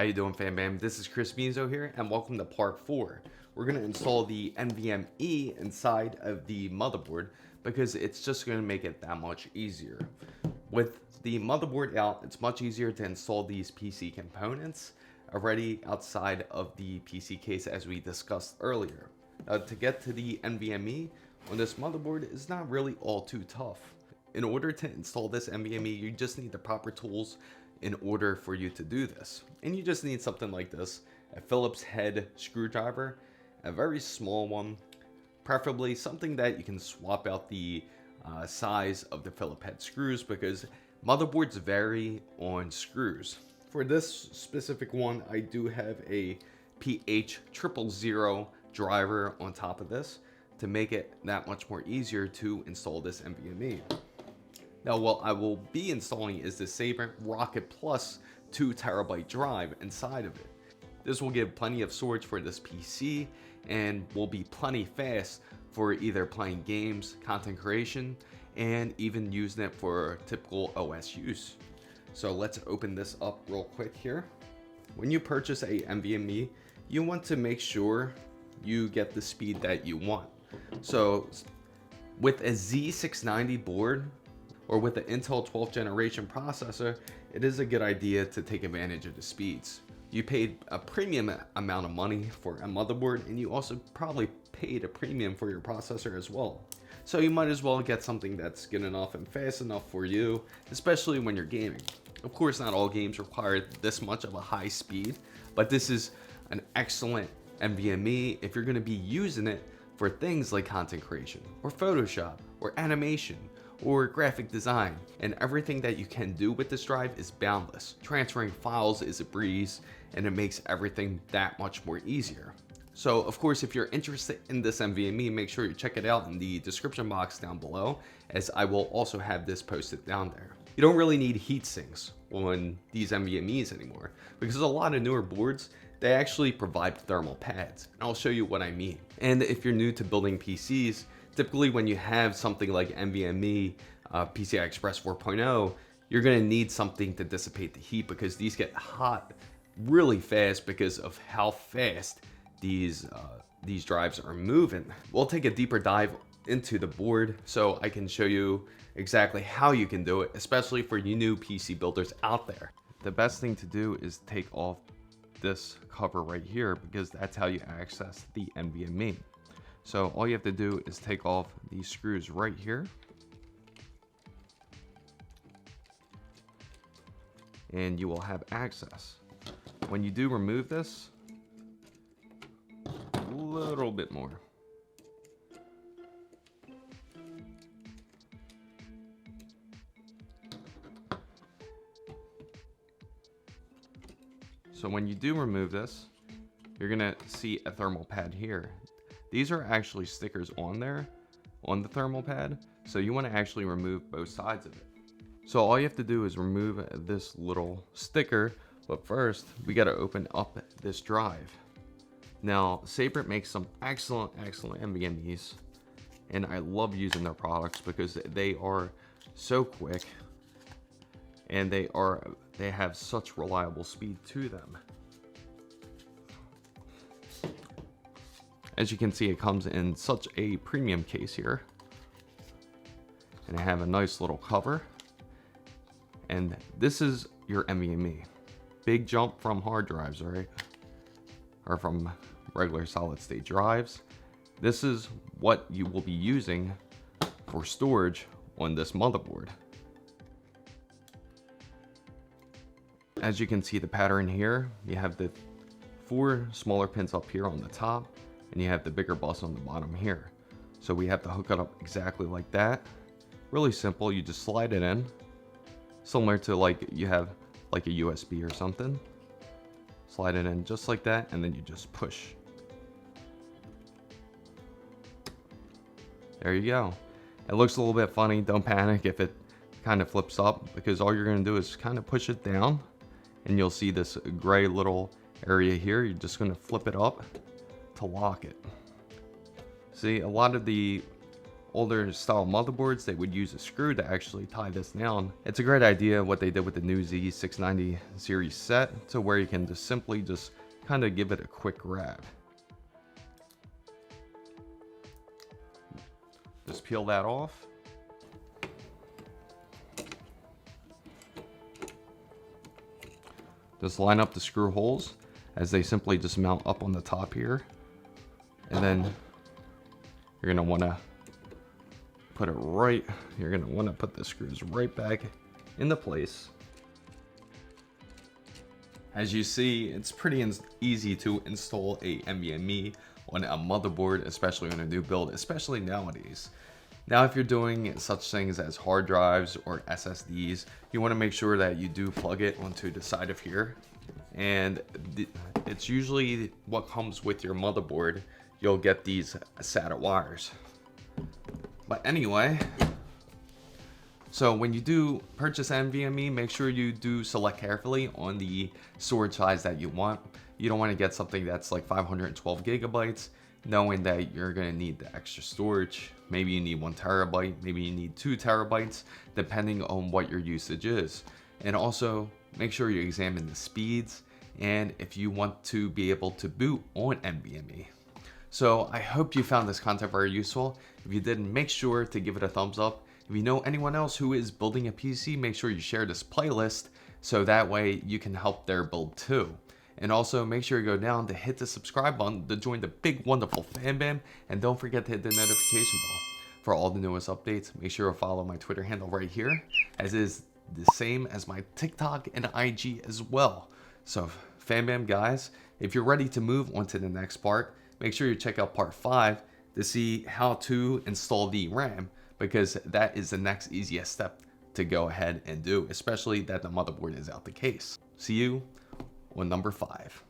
How you doing, fam bam? This is Chris Beanzo here, and welcome to part 4. We're going to install the NVMe inside of the motherboard because it's just going to make it that much easier. With the motherboard out, it's much easier to install these PC components already outside of the PC case as we discussed earlier. To get to the NVMe on this motherboard is not really all too tough. In order to install this NVMe, you just need the proper tools in order for you to do this. And you just need something like this, a Phillips head screwdriver, a very small one, preferably something that you can swap out the size of the Phillips head screws because motherboards vary on screws. For this specific one, I do have a PH000 driver on top of this to make it that much more easier to install this NVMe. Now, what I will be installing is the Sabrent Rocket Plus 2TB drive inside of it. This will give plenty of storage for this PC and will be plenty fast for either playing games, content creation, and even using it for typical OS use. So let's open this up real quick here. When you purchase a NVMe, you want to make sure you get the speed that you want. So with a Z690 board, or with the Intel 12th generation processor, it is a good idea to take advantage of the speeds. You paid a premium amount of money for a motherboard, and you also probably paid a premium for your processor as well. So you might as well get something that's good enough and fast enough for you, especially when you're gaming. Of course, not all games require this much of a high speed, but this is an excellent NVMe if you're gonna be using it for things like content creation, or Photoshop, or animation, or graphic design, and everything that you can do with this drive is boundless. Transferring files is a breeze, and it makes everything that much more easier. So of course, if you're interested in this NVMe, make sure you check it out in the description box down below, as I will also have this posted down there. You don't really need heat sinks on these NVMe's anymore, because a lot of newer boards, they actually provide thermal pads, and I'll show you what I mean. And if you're new to building PCs, typically when you have something like NVMe, PCI Express 4.0, you're gonna need something to dissipate the heat because these get hot really fast because of how fast these drives are moving. We'll take a deeper dive into the board so I can show you exactly how you can do it, especially for you new PC builders out there. The best thing to do is take off this cover right here because that's how you access the NVMe. So all you have to do is take off these screws right here. And you will have access. When you do remove this, a little bit more. So when you do remove this, you're gonna see a thermal pad here. These are actually stickers on there, on the thermal pad, so you want to actually remove both sides of it. So all you have to do is remove this little sticker, but first we got to open up this drive. Now, Sabrent makes some excellent NVMe's, and I love using their products because they are so quick, and they have such reliable speed to them. As you can see, it comes in such a premium case here. And I have a nice little cover. And this is your NVMe. Big jump from hard drives, right? Or from regular solid state drives. This is what you will be using for storage on this motherboard. As you can see the pattern here, you have the 4 smaller pins up here on the top, and you have the bigger bus on the bottom here. So we have to hook it up exactly like that. Really simple, you just slide it in. Similar to like you have like a USB or something. Slide it in just like that, and then you just push. There you go. It looks a little bit funny, don't panic if it kind of flips up, because all you're gonna do is kind of push it down, and you'll see this gray little area here. You're just gonna flip it up to lock it. See, a lot of the older style motherboards, they would use a screw to actually tie this down. It's a great idea what they did with the new Z690 series set, to where you can just simply kind of give it a quick grab. Just peel that off. Just line up the screw holes as they simply just mount up on the top here. And then you're gonna wanna put it right, you're gonna wanna put the screws right back into place. As you see, it's pretty easy to install a NVMe on a motherboard, especially on a new build, especially nowadays. Now, if you're doing such things as hard drives or SSDs, you want to make sure that you do plug it onto the side of here. And it's usually what comes with your motherboard. You'll get these SATA wires. But anyway, so when you do purchase NVMe, make sure you do select carefully on the storage size that you want. You don't want to get something that's like 512 gigabytes, knowing that you're going to need the extra storage. Maybe you need 1 terabyte, maybe you need 2 terabytes, depending on what your usage is. And also make sure you examine the speeds and if you want to be able to boot on NVMe. So I hope you found this content very useful. If you did, make sure to give it a thumbs up. If you know anyone else who is building a PC, make sure you share this playlist so that way you can help their build too. And also make sure you go down to hit the subscribe button to join the big wonderful fan bam, and don't forget to hit the notification bell for all the newest updates. Make sure to follow my Twitter handle right here, as is the same as my TikTok and IG as well. So fan bam guys, if you're ready to move on to the next part, make sure you check out part 5 to see how to install the RAM, because that is the next easiest step to go ahead and do, especially that the motherboard is out the case. See you on number 5.